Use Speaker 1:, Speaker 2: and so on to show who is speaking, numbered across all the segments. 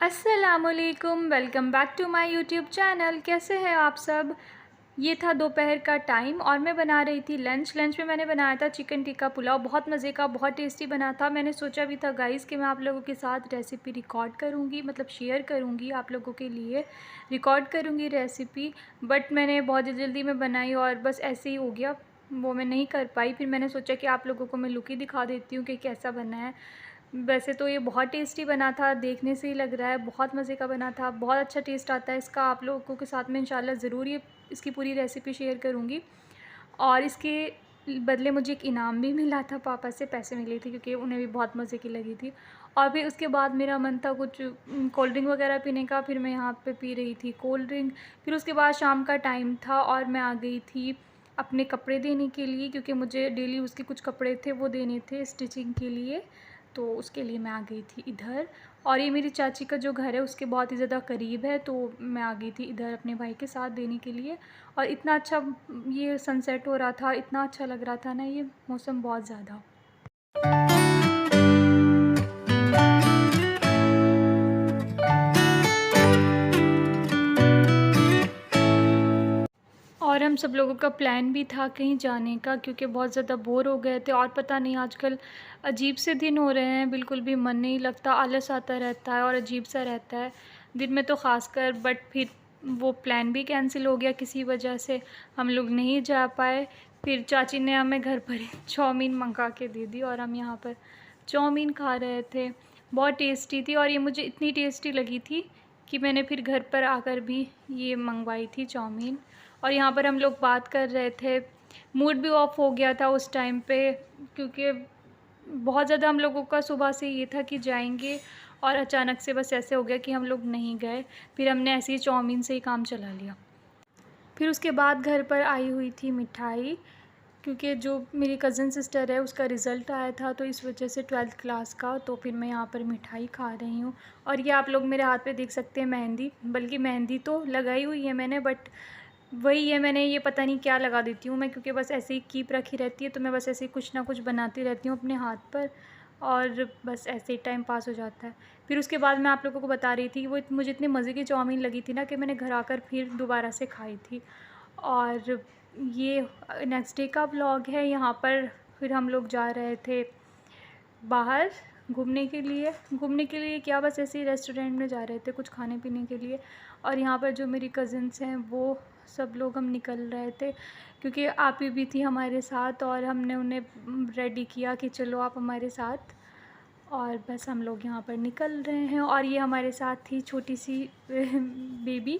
Speaker 1: अस्सलामुअलैकुम, welcome back to my YouTube channel. कैसे हैं आप सब। ये था दोपहर का टाइम और मैं बना रही थी लंच में मैंने बनाया था चिकन टिक्का पुलाव। बहुत मज़े का, बहुत टेस्टी बना था। मैंने सोचा भी था गाइस कि मैं आप लोगों के साथ रेसिपी रिकॉर्ड करूँगी, मतलब शेयर करूँगी, आप लोगों के लिए रिकॉर्ड करूँगी रेसिपी। बट मैंने बहुत जल्दी में बनाई और बस ऐसे ही हो गया, वो मैं नहीं कर पाई। फिर मैंने सोचा कि आप लोगों को मैं लुक ही दिखा देती हूँ कि कैसा बना है। वैसे तो ये बहुत टेस्टी बना था, देखने से ही लग रहा है बहुत मज़े का बना था। बहुत अच्छा टेस्ट आता है इसका। आप लोगों के साथ में इंशाल्लाह ज़रूर ये इसकी पूरी रेसिपी शेयर करूँगी। और इसके बदले मुझे एक इनाम भी मिला था, पापा से पैसे मिले थे क्योंकि उन्हें भी बहुत मज़े की लगी थी। और फिर उसके बाद मेरा मन था कुछ कोल्ड ड्रिंक वगैरह पीने का। फिर मैं यहाँ पे पी रही थी कोल्ड ड्रिंक। फिर उसके बाद शाम का टाइम था और मैं आ गई थी अपने कपड़े देने के लिए, क्योंकि मुझे डेली उसके कुछ कपड़े थे वो देने थे स्टिचिंग के लिए। तो उसके लिए मैं आ गई थी इधर। और ये मेरी चाची का जो घर है उसके बहुत ही ज़्यादा करीब है, तो मैं आ गई थी इधर अपने भाई के साथ देने के लिए। और इतना अच्छा ये सनसेट हो रहा था, इतना अच्छा लग रहा था ना ये मौसम, बहुत ज़्यादा। और हम सब लोगों का प्लान भी था कहीं जाने का, क्योंकि बहुत ज़्यादा बोर हो गए थे। और पता नहीं आजकल अजीब से दिन हो रहे हैं, बिल्कुल भी मन नहीं लगता, आलस आता रहता है और अजीब सा रहता है दिन में तो ख़ासकर। बट फिर वो प्लान भी कैंसिल हो गया किसी वजह से, हम लोग नहीं जा पाए। फिर चाची ने हमें घर पर ही चाउमीन मंगा के दे दी और हम यहाँ पर चाउमीन खा रहे थे। बहुत टेस्टी थी और ये मुझे इतनी टेस्टी लगी थी कि मैंने फिर घर पर आकर भी ये मंगवाई थी चाउमीन। और यहाँ पर हम लोग बात कर रहे थे, मूड भी ऑफ हो गया था उस टाइम पे, क्योंकि बहुत ज़्यादा हम लोगों का सुबह से ये था कि जाएंगे और अचानक से बस ऐसे हो गया कि हम लोग नहीं गए। फिर हमने ऐसे ही चाउमीन से ही काम चला लिया। फिर उसके बाद घर पर आई हुई थी मिठाई, क्योंकि जो मेरी कज़न सिस्टर है उसका रिज़ल्ट आया था, तो इस वजह से 12th क्लास का। तो फिर मैं यहाँ पर मिठाई खा रही हूँ। और ये आप लोग मेरे हाथ पे देख सकते हैं मेहंदी, बल्कि मेहंदी तो लगाई हुई है मैंने, बट वही है, मैंने ये पता नहीं क्या लगा देती हूँ मैं, क्योंकि बस ऐसे ही कीप रखी रहती है, तो मैं बस ऐसे ही कुछ ना कुछ बनाती रहती हूँ अपने हाथ पर और बस ऐसे ही टाइम पास हो जाता है। फिर उसके बाद मैं आप लोगों को बता रही थी कि वो मुझे इतनी मज़े की चाउमीन लगी थी ना कि मैंने घर आकर फिर दोबारा से खाई थी। और ये नेक्स्ट डे का व्लॉग है। यहाँ पर फिर हम लोग जा रहे थे बाहर घूमने के लिए क्या, बस ऐसे ही रेस्टोरेंट में जा रहे थे कुछ खाने पीने के लिए। और यहाँ पर जो मेरी कज़न्स हैं वो सब लोग हम निकल रहे थे, क्योंकि आप ही भी थी हमारे साथ और हमने उन्हें रेडी किया कि चलो आप हमारे साथ। और बस हम लोग यहाँ पर निकल रहे हैं। और ये हमारे साथ थी छोटी सी बेबी,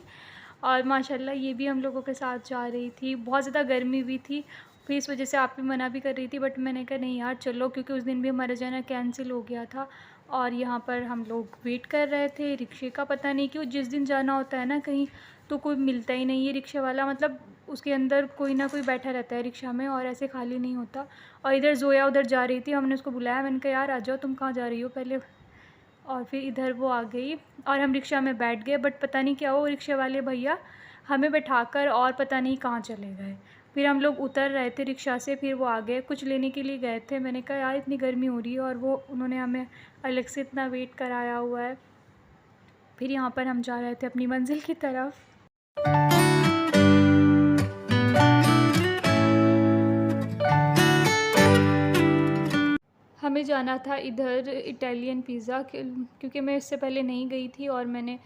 Speaker 1: और माशाल्लाह ये भी हम लोगों के साथ जा रही थी। बहुत ज़्यादा गर्मी भी थी, फिर इस वजह से आप भी मना भी कर रही थी, बट मैंने कहा नहीं यार चलो, क्योंकि उस दिन भी हमारा जाना कैंसिल हो गया था। और यहाँ पर हम लोग वेट कर रहे थे रिक्शे का। पता नहीं क्यों जिस दिन जाना होता है ना कहीं, तो कोई मिलता ही नहीं है रिक्शे वाला, मतलब उसके अंदर कोई ना कोई बैठा रहता है रिक्शा में और ऐसे खाली नहीं होता। और इधर ज़ोया उधर जा रही थी, हमने उसको बुलाया, मैंने कहा यार आ जाओ, तुम कहाँ जा रही हो पहले। और फिर इधर वो आ गई और हम रिक्शा में बैठ गए, बट पता नहीं क्या वो रिक्शे वाले भैया हमें बैठाकर और पता नहीं कहाँ चले गए। फिर हम लोग उतर रहे थे रिक्शा से, फिर वो आ गए, कुछ लेने के लिए गए थे। मैंने कहा यार इतनी गर्मी हो रही है, और वो उन्होंने हमें अलग से इतना वेट कराया हुआ है। फिर यहाँ पर हम जा रहे थे अपनी मंजिल की तरफ। हमें जाना था इधर इटालियन पिज़्ज़ा, क्योंकि मैं इससे पहले नहीं गई थी और मैंने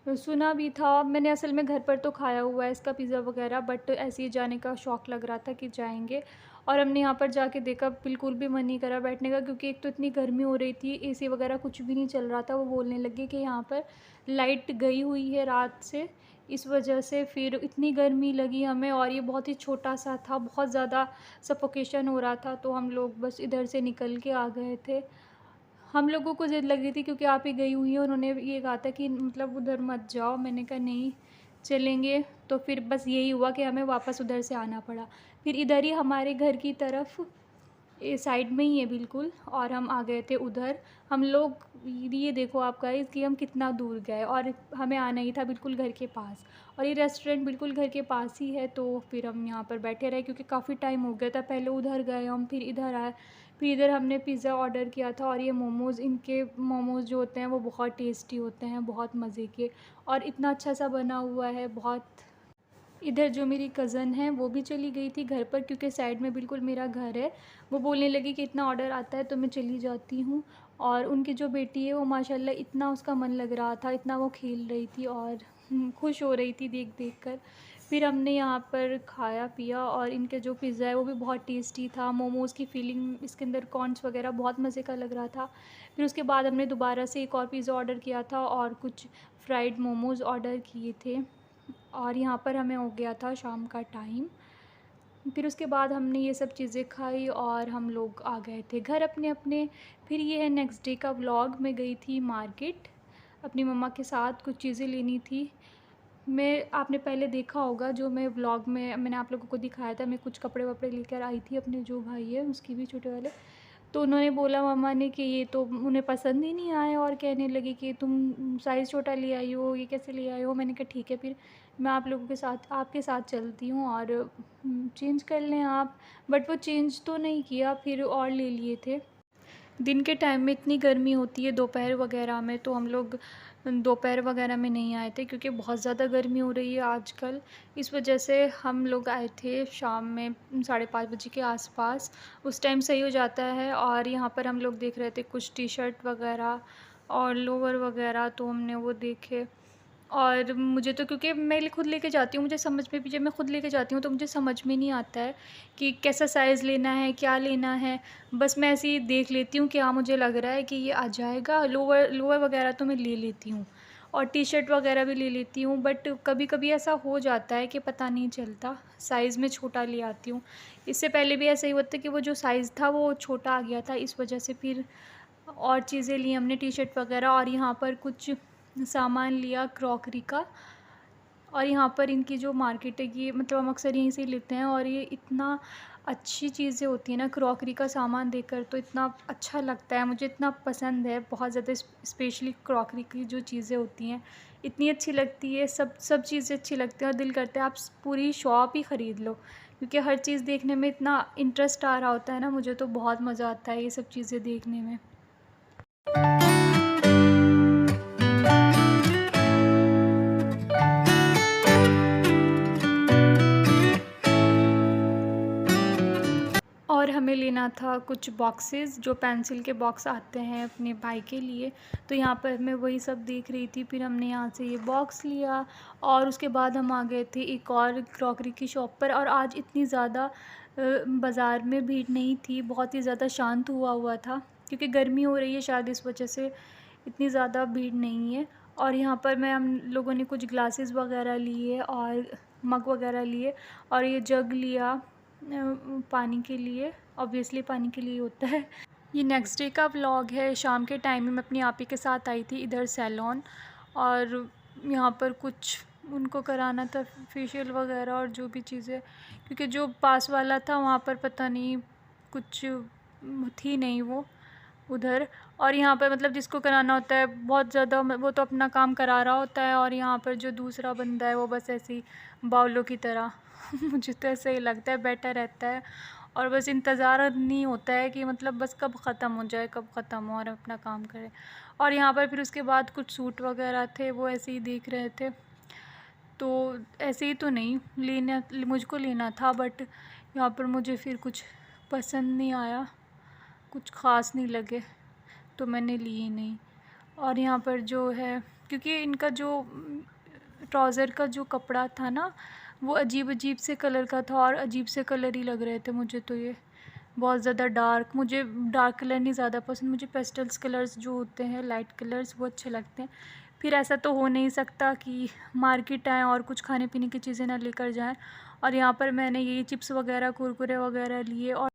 Speaker 1: सुना भी था। मैंने असल में घर पर तो खाया हुआ है इसका पिज़्ज़ा वगैरह, बट ऐसे ही जाने का शौक़ लग रहा था कि जाएंगे। और हमने यहाँ पर जाके देखा, बिल्कुल भी मन नहीं करा बैठने का, क्योंकि एक तो इतनी गर्मी हो रही थी, एसी वगैरह कुछ भी नहीं चल रहा था। वो बोलने लगे कि यहाँ पर लाइट गई हुई है रात से, इस वजह से फिर इतनी गर्मी लगी हमें। और ये बहुत ही छोटा सा था, बहुत ज़्यादा सफोकेशन हो रहा था, तो हम लोग बस इधर से निकल के आ गए थे। हम लोगों को ज़िद लग रही थी क्योंकि आप ही गई हुई हैं, उन्होंने ये कहा था कि मतलब उधर मत जाओ। मैंने कहा नहीं चलेंगे, तो फिर बस यही हुआ कि हमें वापस उधर से आना पड़ा। फिर इधर ही हमारे घर की तरफ साइड में ही है बिल्कुल, और हम आ गए थे उधर। हम लोग ये देखो आप गाइस कि हम कितना दूर गए, और हमें आना ही था बिल्कुल घर के पास, और ये रेस्टोरेंट बिल्कुल घर के पास ही है। तो फिर हम यहाँ पर बैठे रहे, क्योंकि काफ़ी टाइम हो गया था। पहले उधर गए हम, फिर इधर आए, फिर इधर हमने पिज़्ज़ा ऑर्डर किया था और ये मोमोज़, इनके मोमोज़ जो होते हैं वो बहुत टेस्टी होते हैं, बहुत मज़े के, और इतना अच्छा सा बना हुआ है बहुत। इधर जो मेरी कज़न है वो भी चली गई थी घर पर, क्योंकि साइड में बिल्कुल मेरा घर है। वो बोलने लगी कि इतना ऑर्डर आता है तो मैं चली जाती हूँ। और उनकी जो बेटी है वो माशाल्लाह इतना उसका मन लग रहा था, इतना वो खेल रही थी और खुश हो रही थी देख देख कर। फिर हमने यहाँ पर खाया पिया और इनके जो पिज़्ज़ा है वो भी बहुत टेस्टी था। मोमोज़ की फीलिंग, इसके अंदर कॉर्न्स वगैरह बहुत मज़े का लग रहा था। फिर उसके बाद हमने दोबारा से एक और पिज़्ज़ा ऑर्डर किया था और कुछ फ्राइड मोमोज़ ऑर्डर किए थे। और यहाँ पर हमें हो गया था शाम का टाइम। फिर उसके बाद हमने ये सब चीज़ें खाई और हम लोग आ गए थे घर अपने अपने। फिर ये है नेक्स्ट डे का व्लॉग। मैं गई थी मार्केट अपनी मम्मा के साथ, कुछ चीज़ें लेनी थी। मैं आपने पहले देखा होगा जो मैं व्लॉग में मैंने आप लोगों को दिखाया था, मैं कुछ कपड़े वपड़े लेकर आई थी, अपने जो भाई है उसकी भी, छोटे वाले। तो उन्होंने बोला मम्मा ने कि ये तो उन्हें पसंद ही नहीं आया और कहने लगी कि तुम साइज़ छोटा ले आई हो, ये कैसे ले आई हो। मैंने कहा ठीक है, फिर मैं आप लोगों के साथ आपके साथ चलती हूँ और चेंज कर लें आप। बट वो चेंज तो नहीं किया, फिर और ले लिए थे। दिन के टाइम में इतनी गर्मी होती है दोपहर वगैरह में, तो हम लोग दोपहर वगैरह में नहीं आए थे क्योंकि बहुत ज़्यादा गर्मी हो रही है आजकल। इस वजह से हम लोग आए थे शाम में 5:30 बजे के आसपास। उस टाइम सही हो जाता है। और यहाँ पर हम लोग देख रहे थे कुछ टी शर्ट वगैरह और लोअर वगैरह, तो हमने वो देखे। और मुझे तो, क्योंकि मैं खुद लेके जाती हूँ, मुझे समझ में भी, जब मैं खुद लेके जाती हूँ तो मुझे समझ में नहीं आता है कि कैसा साइज़ लेना है, क्या लेना है। बस मैं ऐसे ही देख लेती हूँ कि हाँ मुझे लग रहा है कि ये आ जाएगा। लोअर लोअर वगैरह तो मैं ले लेती हूँ और टी शर्ट वगैरह भी ले लेती हूँ। बट कभी कभी ऐसा हो जाता है कि पता नहीं चलता, साइज़ में छोटा ले आती हूँ। इससे पहले भी ऐसा ही होता है कि वो जो साइज़ था वो छोटा आ गया था, इस वजह से फिर और चीज़ें ली हमने, टी शर्ट वगैरह। और यहाँ पर कुछ सामान लिया क्रॉकरी का। और यहाँ पर इनकी जो मार्केट है, ये मतलब हम अक्सर यहीं से ही लेते हैं और ये इतना अच्छी चीज़ें होती हैं ना, क्रॉकरी का सामान देखकर तो इतना अच्छा लगता है, मुझे इतना पसंद है बहुत ज़्यादा। स्पेशली क्रॉकरी की जो चीज़ें होती हैं इतनी अच्छी लगती है, सब चीज़ें अच्छी लगती हैं और दिल करता है आप पूरी शॉप ही ख़रीद लो, क्योंकि हर चीज़ देखने में इतना इंटरेस्ट आ रहा होता है ना। मुझे तो बहुत मज़ा आता है ये सब चीज़ें देखने में। और हमें लेना था कुछ बॉक्सेस, जो पेंसिल के बॉक्स आते हैं अपने भाई के लिए। तो यहाँ पर मैं वही सब देख रही थी, फिर हमने यहाँ से ये बॉक्स लिया और उसके बाद हम आ गए थे एक और क्रॉकरी की शॉप पर। और आज इतनी ज़्यादा बाज़ार में भीड़ नहीं थी, बहुत ही ज़्यादा शांत हुआ हुआ था, क्योंकि गर्मी हो रही है शायद इस वजह से इतनी ज़्यादा भीड़ नहीं है। और यहाँ पर हम लोगों ने कुछ ग्लासेस वगैरह लिए और मग वगैरह लिए और ये जग लिया पानी के लिए, ऑब्वियसली पानी के लिए होता है। ये नेक्स्ट डे का व्लॉग है। शाम के टाइम में मैं अपनी आपी के साथ आई थी इधर सैलून, और यहाँ पर कुछ उनको कराना था फेशियल वगैरह और जो भी चीज़ें, क्योंकि जो पास वाला था वहाँ पर पता नहीं कुछ थी नहीं वो उधर। और यहाँ पर मतलब जिसको कराना होता है बहुत ज़्यादा, वो तो अपना काम करा रहा होता है, और यहाँ पर जो दूसरा बंदा है वो बस ऐसे ही बाउलों की तरह मुझे तो ऐसा ही लगता है, बैठा रहता है और बस इंतज़ार नहीं होता है कि मतलब बस कब ख़त्म हो जाए, कब ख़त्म हो और अपना काम करे। और यहाँ पर फिर उसके बाद कुछ सूट वगैरह थे, वो ऐसे ही देख रहे थे। तो ऐसे ही तो नहीं लेना, मुझको लेना था, बट यहाँ पर मुझे फिर कुछ पसंद नहीं आया, कुछ ख़ास नहीं लगे, तो मैंने लिए नहीं। और यहाँ पर जो है, क्योंकि इनका जो ट्राउज़र का जो कपड़ा था ना, वो अजीब अजीब से कलर का था और अजीब से कलर ही लग रहे थे मुझे। तो ये बहुत ज़्यादा डार्क, मुझे डार्क कलर नहीं ज़्यादा पसंद, मुझे पेस्टल्स कलर्स जो होते हैं, लाइट कलर्स, वो अच्छे लगते हैं। फिर ऐसा तो हो नहीं सकता कि मार्केट आएँ और कुछ खाने पीने की चीज़ें ना लेकर जाएँ। और यहाँ पर मैंने ये चिप्स वगैरह, कुरकुरे वगैरह लिए और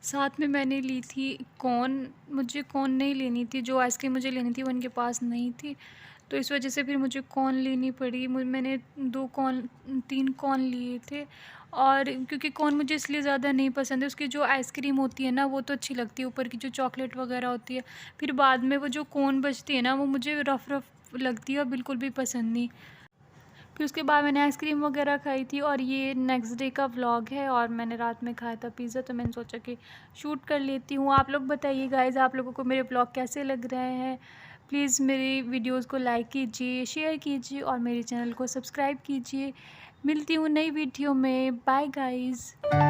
Speaker 1: साथ में मैंने ली थी कॉर्न। मुझे कॉर्न नहीं लेनी थी, जो आइसक्रीम मुझे लेनी थी वो उनके पास नहीं थी, तो इस वजह से फिर मुझे कॉर्न लेनी पड़ी। मैंने 2 कॉर्न, 3 कॉर्न लिए थे। और क्योंकि कॉर्न मुझे इसलिए ज़्यादा नहीं पसंद है, उसकी जो आइसक्रीम होती है ना वो तो अच्छी लगती है, ऊपर की जो चॉकलेट वगैरह होती है, फिर बाद में वो जो कॉर्न बचती है ना वो मुझे रफ़ रफ़ लगती है और बिल्कुल भी पसंद नहीं। फिर उसके बाद मैंने आइसक्रीम वगैरह खाई थी और ये नेक्स्ट डे का व्लॉग है और मैंने रात में खाया था पिज़्ज़ा, तो मैंने सोचा कि शूट कर लेती हूँ। आप लोग बताइए गाइज़, आप लोगों को मेरे व्लॉग कैसे लग रहे हैं। प्लीज़ मेरी वीडियोज़ को लाइक कीजिए, शेयर कीजिए और मेरे चैनल को सब्सक्राइब कीजिए। मिलती हूँ नई वीडियो में। Bye guys.